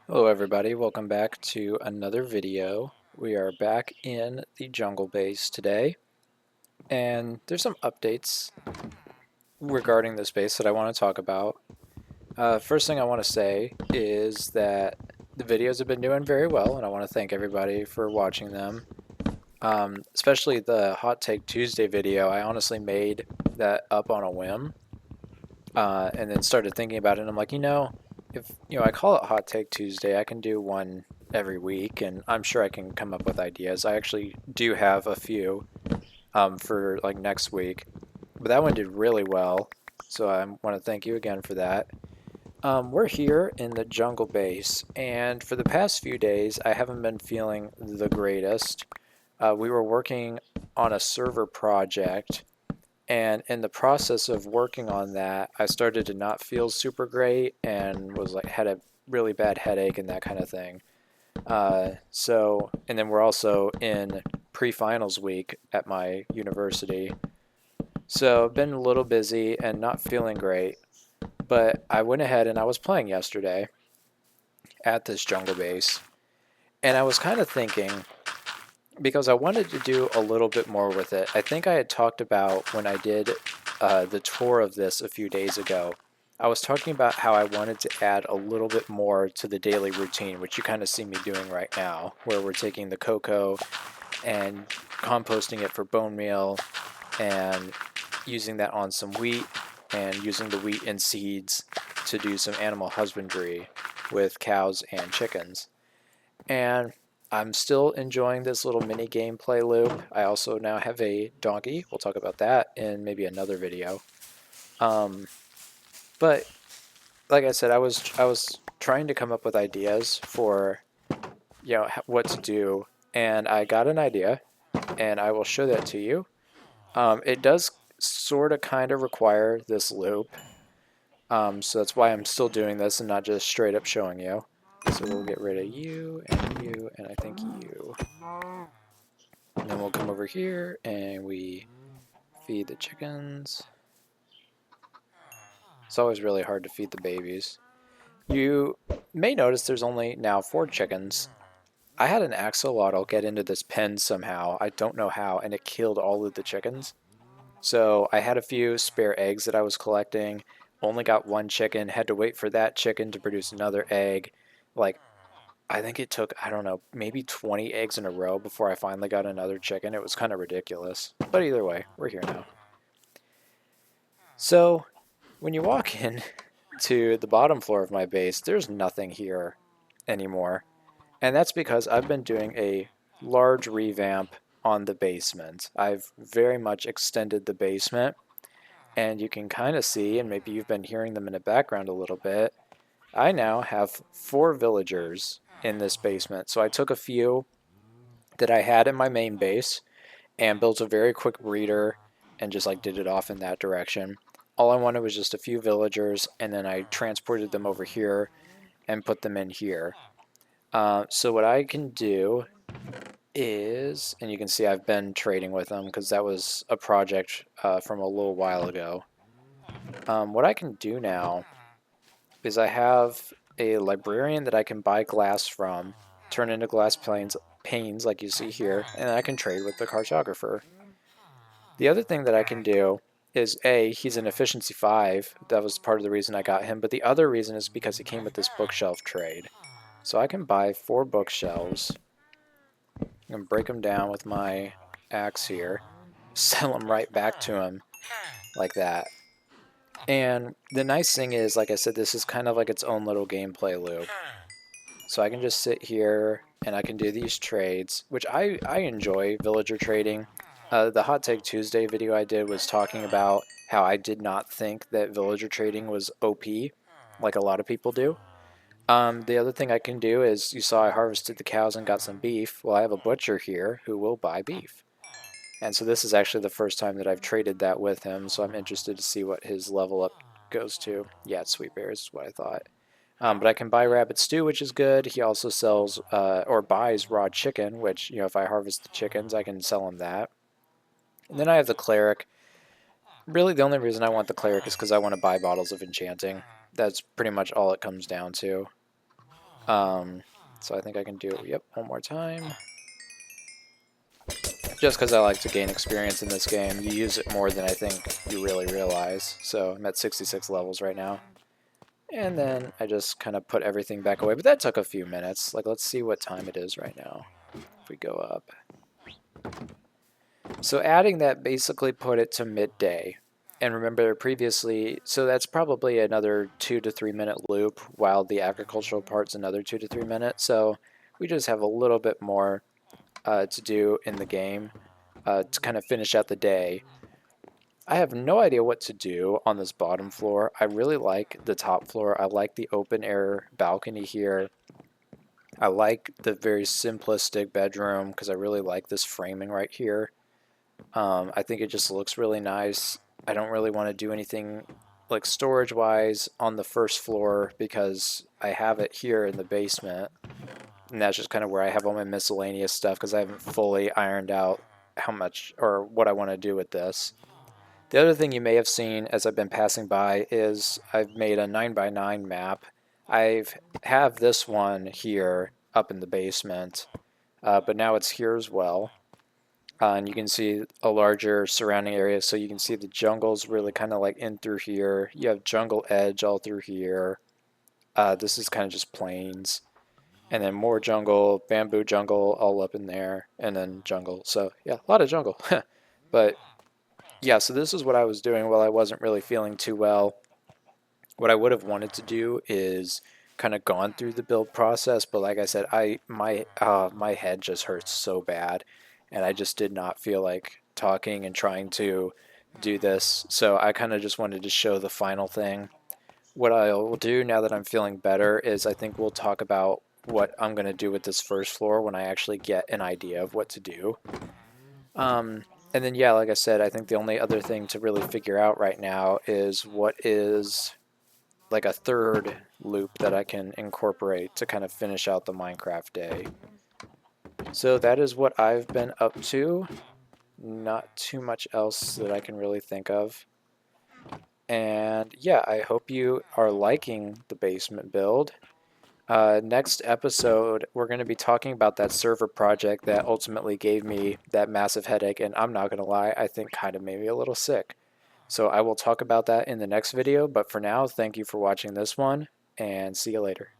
Hello everybody, welcome back to another video. We are back in the jungle base today, and there's some updates regarding this base that I want to talk about. First thing I want to say is that the videos have been doing very well, and I want to thank everybody for watching them. Especially the Hot Take Tuesday video. I honestly made that up on a whim, and then started thinking about it, and I'm like, if I call it Hot Take Tuesday, I can do one every week, and I'm sure I can come up with ideas. I actually do have a few for like next week, but that one did really well, so I want to thank you again for that. We're here in the jungle base, and for the past few days, I haven't been feeling the greatest. We were working on a server project, and in the process of working on that, I started to not feel super great and was like had a really bad headache and that kind of thing. And then we're also in pre-finals week at my university. So I've been a little busy and not feeling great. But I went ahead and I was playing yesterday at this jungle base. And I was kind of thinking, because I wanted to do a little bit more with it. I think I had talked about when I did the tour of this a few days ago. I was talking about how I wanted to add a little bit more to the daily routine, which you kind of see me doing right now, where we're taking the cocoa and composting it for bone meal and using that on some wheat and using the wheat and seeds to do some animal husbandry with cows and chickens. And I'm still enjoying this little mini gameplay loop. I also now have a donkey. We'll talk about that in maybe another video. Um, but like I said, I was trying to come up with ideas for what to do, and I got an idea, and I will show that to you. It does sort of kind of require this loop, so that's why I'm still doing this and not just straight up showing you. So we'll get rid of you, and I think you. And then we'll come over here and we feed the chickens. It's always really hard to feed the babies. You may notice there's only now 4 chickens. I had an axolotl get into this pen somehow. I don't know how, and it killed all of the chickens. So I had a few spare eggs that I was collecting. Only got 1 chicken. Had to wait for that chicken to produce another egg. Like, I think it took, I don't know, maybe 20 eggs in a row before I finally got another chicken. It was kind of ridiculous. But either way, we're here now. So when you walk in to the bottom floor of my base, there's nothing here anymore. And that's because I've been doing a large revamp on the basement. I've very much extended the basement, and you can kind of see, and maybe you've been hearing them in the background a little bit, I now have 4 villagers in this basement. So I took a few that I had in my main base and built a very quick breeder and just like did it off in that direction. All I wanted was just a few villagers, and then I transported them over here and put them in here. So what I can do is, and you can see I've been trading with them because that was a project from a little while ago. What I can do now is I have a librarian that I can buy glass from, turn into glass panes like you see here, and I can trade with the cartographer. The other thing that I can do is he's an efficiency 5. That was part of the reason I got him, but the other reason is because he came with this bookshelf trade. So I can buy 4 bookshelves and break them down with my axe here, sell them right back to him like that. And the nice thing is, like I said, this is kind of like its own little gameplay loop. So I can just sit here and I can do these trades, which I enjoy villager trading. The Hot Take Tuesday video I did was talking about how I did not think that villager trading was OP, like a lot of people do. The other thing I can do is, you saw I harvested the cows and got some beef. Well, I have a butcher here who will buy beef. And so this is actually the first time that I've traded that with him, so I'm interested to see what his level up goes to. Yeah, it's sweet berries is what I thought. But I can buy rabbit stew, which is good. He also sells or buys raw chicken, which, if I harvest the chickens, I can sell him that. And then I have the cleric. Really, the only reason I want the cleric is because I want to buy bottles of enchanting. That's pretty much all it comes down to. So I think I can do, yep, one more time. Just because I like to gain experience in this game. You use it more than I think you really realize. So I'm at 66 levels right now. And then I just kind of put everything back away. But that took a few minutes. Like, let's see what time it is right now. If we go up. So adding that basically put it to midday. And remember previously, so that's probably another 2 to 3 minute loop, while the agricultural part's another 2 to 3 minutes. So we just have a little bit more to do in the game to kind of finish out the day. I have no idea what to do on this bottom floor. I really like the top floor. I like the open air balcony here. I like the very simplistic bedroom because I really like this framing right here. I think it just looks really nice. I don't really want to do anything like storage wise on the first floor because I have it here in the basement. And that's just kind of where I have all my miscellaneous stuff because I haven't fully ironed out how much or what I want to do with this. The other thing you may have seen as I've been passing by is I've made a 9x9 map. I have this one here up in the basement, but now it's here as well. And you can see a larger surrounding area, so you can see the jungle's really kind of like in through here. You have jungle edge all through here. This is kind of just plains. And then more jungle, bamboo jungle all up in there, and then jungle. So yeah, a lot of jungle. But yeah, so this is what I was doing while I wasn't really feeling too well. What I would have wanted to do is kind of gone through the build process, but like I said, my head just hurts so bad, and I just did not feel like talking and trying to do this. So I kind of just wanted to show the final thing. What I will do now that I'm feeling better is I think we'll talk about what I'm going to do with this first floor when I actually get an idea of what to do. And then, yeah, like I said, I think the only other thing to really figure out right now is what is like a third loop that I can incorporate to kind of finish out the Minecraft day. So that is what I've been up to. Not too much else that I can really think of. And yeah, I hope you are liking the basement build. Next episode, we're going to be talking about that server project that ultimately gave me that massive headache, and I'm not going to lie, I think kind of made me a little sick. So I will talk about that in the next video, but for now, thank you for watching this one, and see you later.